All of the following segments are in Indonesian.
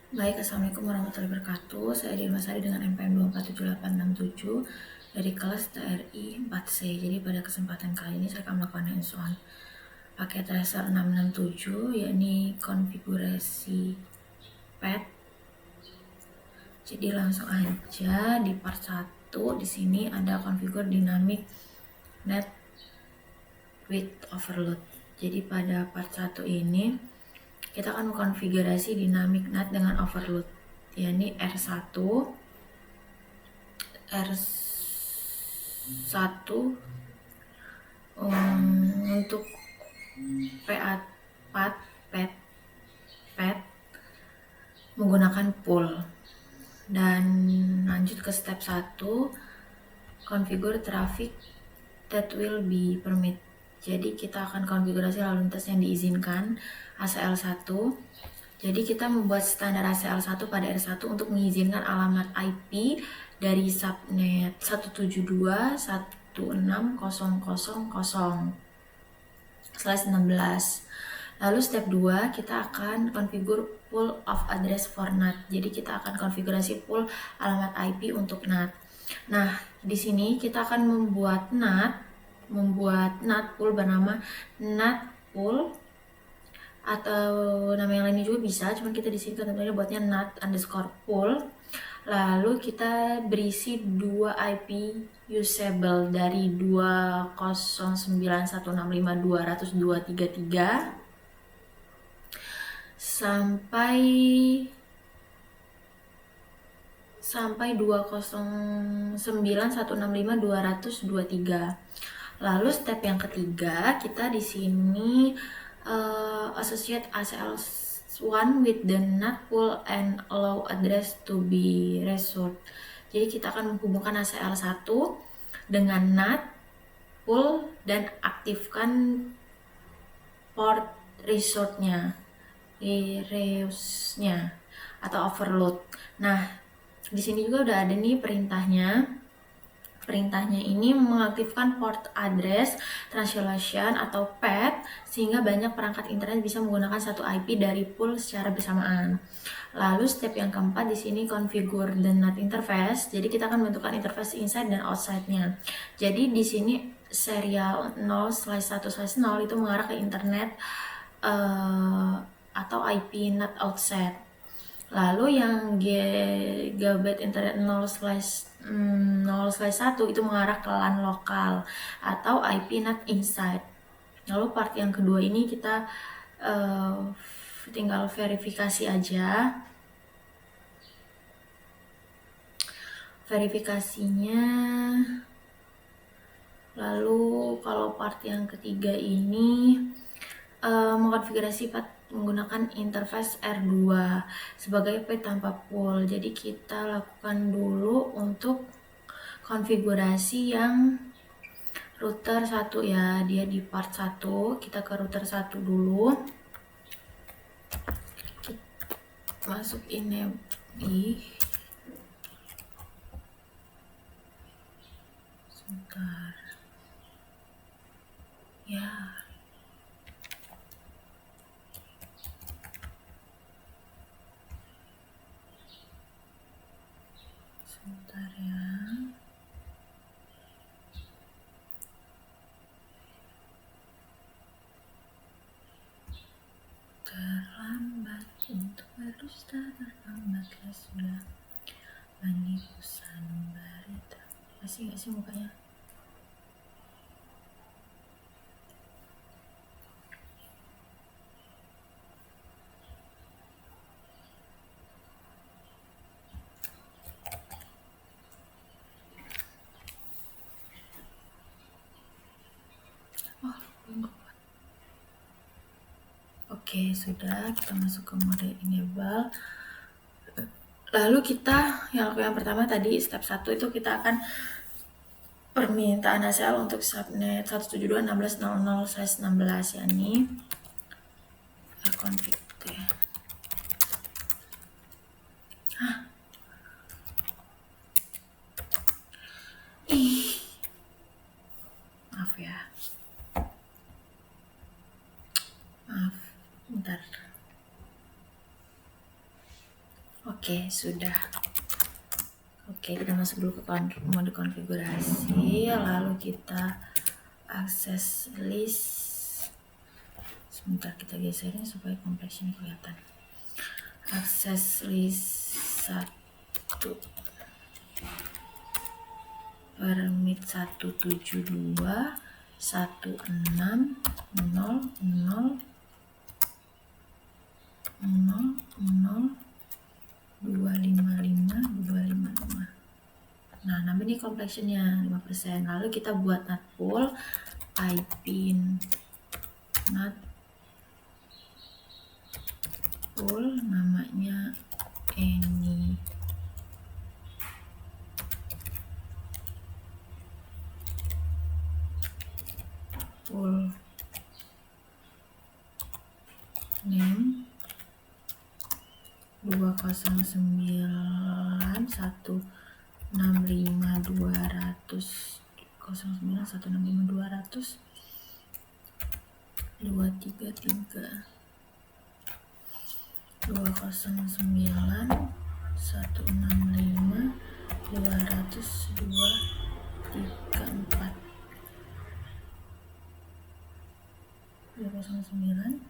Baik, Assalamualaikum warahmatullahi wabarakatuh. Saya Dirma Sari dengan NPM 2477867 dari kelas TRI 4C. Jadi pada kesempatan kali ini saya akan melakukan hands-on pakai tracer 667, yakni konfigurasi pad. Jadi langsung aja di part 1 di sini ada configure dynamic net width overload. Jadi pada part 1 ini kita akan mengkonfigurasi dynamic NAT dengan overload, yakni R1 untuk PA4 pad menggunakan pool. Dan lanjut ke step 1, configure traffic that will be permit. Jadi kita akan konfigurasi lalu lintas yang diizinkan ACL1. Jadi kita membuat standar ACL1 pada R1 untuk mengizinkan alamat IP dari subnet 172.166.000/16. Lalu step 2 kita akan konfigur pool of address for NAT. Jadi kita akan konfigurasi pool alamat IP untuk NAT. Nah, di sini kita akan membuat NAT pool bernama NAT pool, atau nama yang lainnya juga bisa, cuman kita di sini tentunya buatnya NAT_pool. Lalu kita berisi 2 IP usable dari 209.165.200.233 sampai 209.165.200.223. Lalu step yang ketiga, kita di sini associate ACL1 with the NAT pool and allow address to be restored. Jadi kita akan menghubungkan ACL1 dengan NAT pool dan aktifkan port resource-nya atau overload. Nah, di sini juga udah ada nih perintahnya. Perintahnya ini mengaktifkan port address translation atau PAD sehingga banyak perangkat internet bisa menggunakan satu IP dari pool secara bersamaan. Lalu step yang keempat di sini configure the NAT interface. Jadi kita akan menentukan interface inside dan outside-nya. Jadi di sini serial 0/1/0 itu mengarah ke internet atau IP NAT outside. Lalu yang gigabit internet 0/1 itu mengarah ke LAN lokal atau IP NAT inside. Lalu part yang kedua ini kita tinggal verifikasi aja. Verifikasinya. Lalu kalau part yang ketiga ini mengkonfigurasi pad menggunakan interface R2 sebagai pad tanpa pool. Jadi kita lakukan dulu untuk konfigurasi yang router 1 ya, dia di part 1. Kita ke router 1 dulu. Kita masuk ini sebentar ya. Sebentar ya. Terlambat untuk berdusta, terlambatlah sudah menipu sanubari. Masih gak sih mukanya? Oke, sudah, kita masuk ke mode enable. Lalu kita yang pertama tadi step 1 itu kita akan permintaan ACL untuk subnet 172.16.00/16 yakni config ya. Maaf ya. Bentar. Oke, sudah. Oke, kita masuk dulu ke mode konfigurasi, lalu kita akses list. Sebentar kita geserin supaya kompleksnya kelihatan. Akses list 1 permit 172 16 0 0 255 255. Nah, namanya ini complexionnya 5%. Lalu kita buat NAT pool IP NAT pool namanya any pool name 209 165 200 09 165 200 233 209 165 200 234 209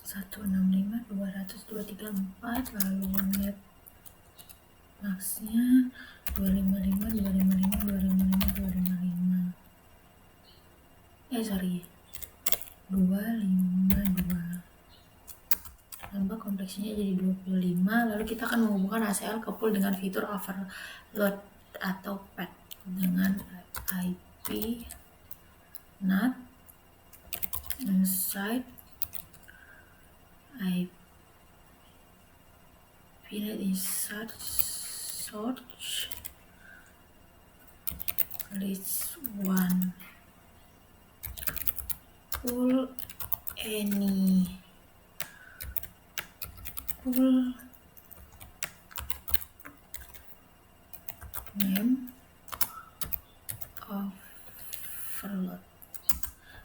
165 200 234, lalu net maxnya 255 255 255 255. Sorry, 252. Tambah kompleksnya jadi 25. Lalu kita akan menghubungkan ACL ke pool dengan fitur overload atau pad dengan IP NAT inside IP NAT inside search list 1 pool any pool name overload.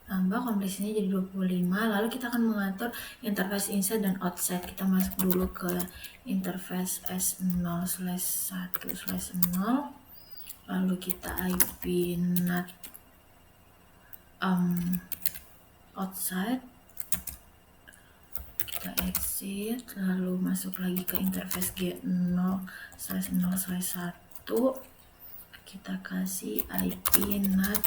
Tambah kompleksnya jadi 25. Lalu kita akan mengatur interface inside dan outside. Kita masuk dulu ke interface S0/1/0. Lalu kita IP NAT outside, kita exit, lalu masuk lagi ke interface G0/0/1. kita kasih IP NAT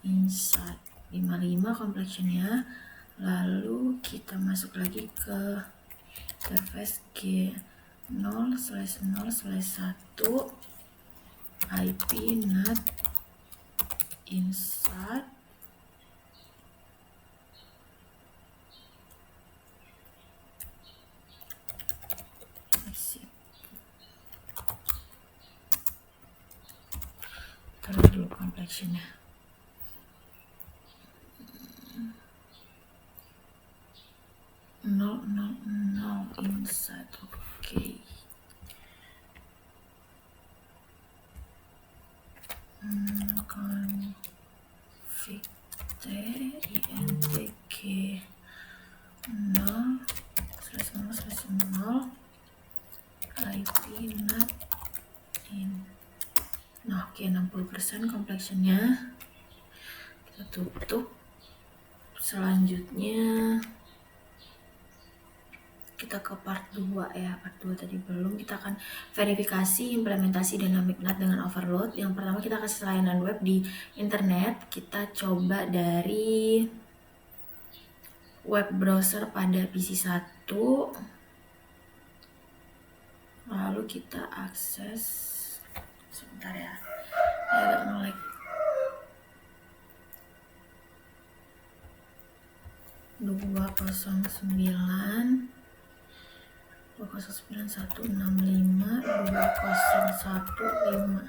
inside 55 complexionnya. Lalu kita masuk lagi ke interface G0/0/1 IP NAT inside exit. Taruh dulu complexionnya. No inside. Oke. Config intg 0/0/0 IP NAT in. Nah, oke, 60% complexionnya. Kita tutup. Selanjutnya kita ke part 2 ya. Part 2 tadi belum. Kita akan verifikasi implementasi dynamic NAT dengan overload. Yang pertama kita kasih layanan web di internet. Kita coba dari web browser pada PC 1. Lalu kita akses, sebentar ya, agak nge-lag. Dua 209 165 2015.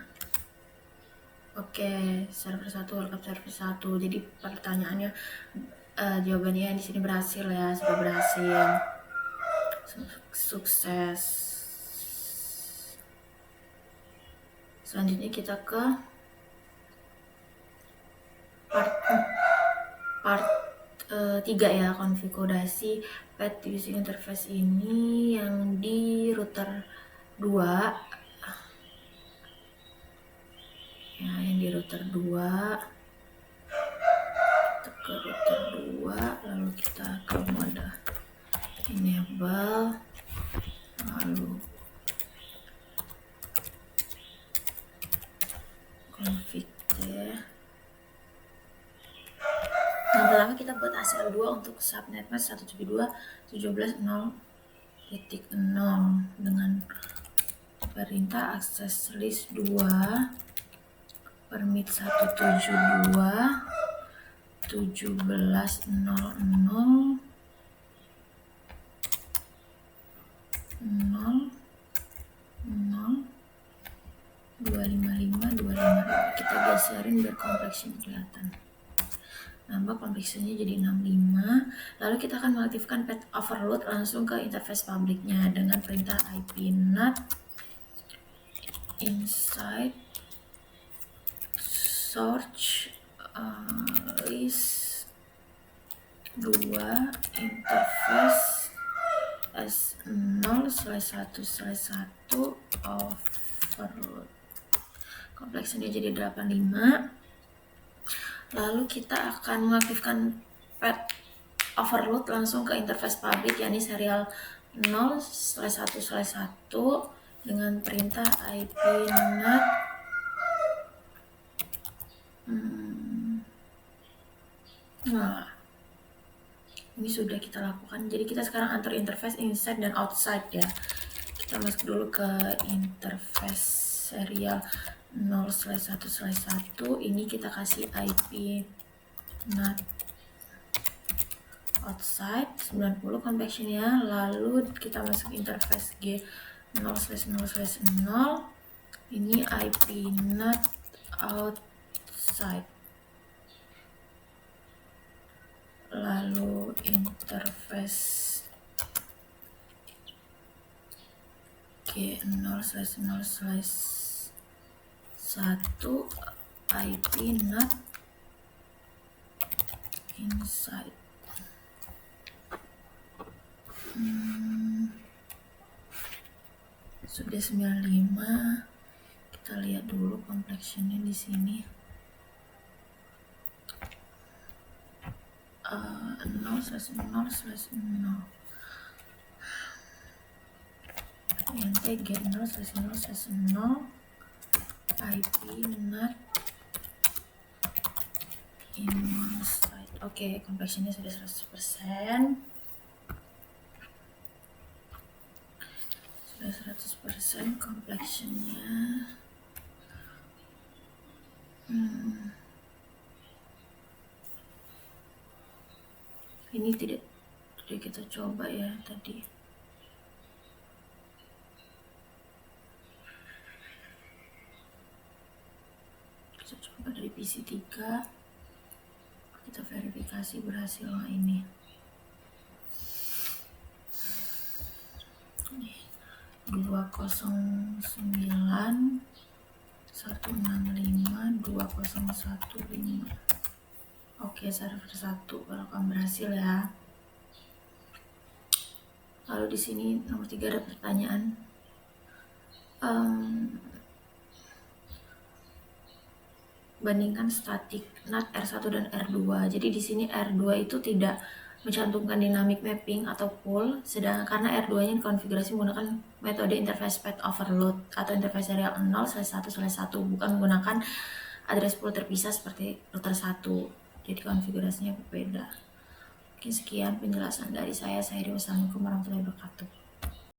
Oke, server 1, welcome server 1. Jadi pertanyaannya, jawabannya di sini berhasil ya, sudah berhasil. Sukses. Selanjutnya kita ke part 3 ya, konfigurasi pet using interface ini yang di router 2 ya, yang di router 2 kita ke router 2, lalu kita ke mode enable, lalu config ya. Nah, pertama kita buat ACL2 untuk subnet mask 172.17.0.0 dengan perintah akses list 2 permit 172.17.0.0 255 kita geserin biar kompleksnya kelihatan. Nambah kompleksinya jadi 65. Lalu kita akan mengaktifkan pet overload langsung ke interface publiknya dengan perintah ip nat inside search list 2 interface S0/1/1 overload. Kompleksnya jadi 85. Lalu kita akan mengaktifkan pet overload langsung ke interface public yakni serial 0/1/1 dengan perintah ip nat nah, ini sudah kita lakukan. Jadi kita sekarang antar interface inside dan outside ya. Kita masuk dulu ke interface serial 0/1/1. Ini kita kasih ip nat outside 90 convectionnya. Lalu kita masuk interface G 0/0/0. Ini ip nat outside. Lalu interface G 0/0/1 ip nat inside. Sudah 95. Kita lihat dulu complexionnya di sini. 0/0/0 yang tag 0/0/0 ip nat inside. Oke, complexionnya sudah 100%. Sudah 100% complexionnya. Ini tidak kita coba ya tadi. Kita coba dari PC3. Kita verifikasi berhasil nggak ini. 209.165.2015. Oke, server 1 welcome berhasil ya. Lalu di sini nomor 3 ada pertanyaan. Bandingkan static NAT R1 dan R2. Jadi di sini R2 itu tidak mencantumkan dynamic mapping atau pool, sedangkan karena R2-nya dikonfigurasi menggunakan metode interface pet overload atau interface serial 0/1/1, bukan menggunakan address pool terpisah seperti router 1. Jadi konfigurasinya berbeda. Mungkin sekian penjelasan dari saya. Wassalamualaikum warahmatullahi wabarakatuh.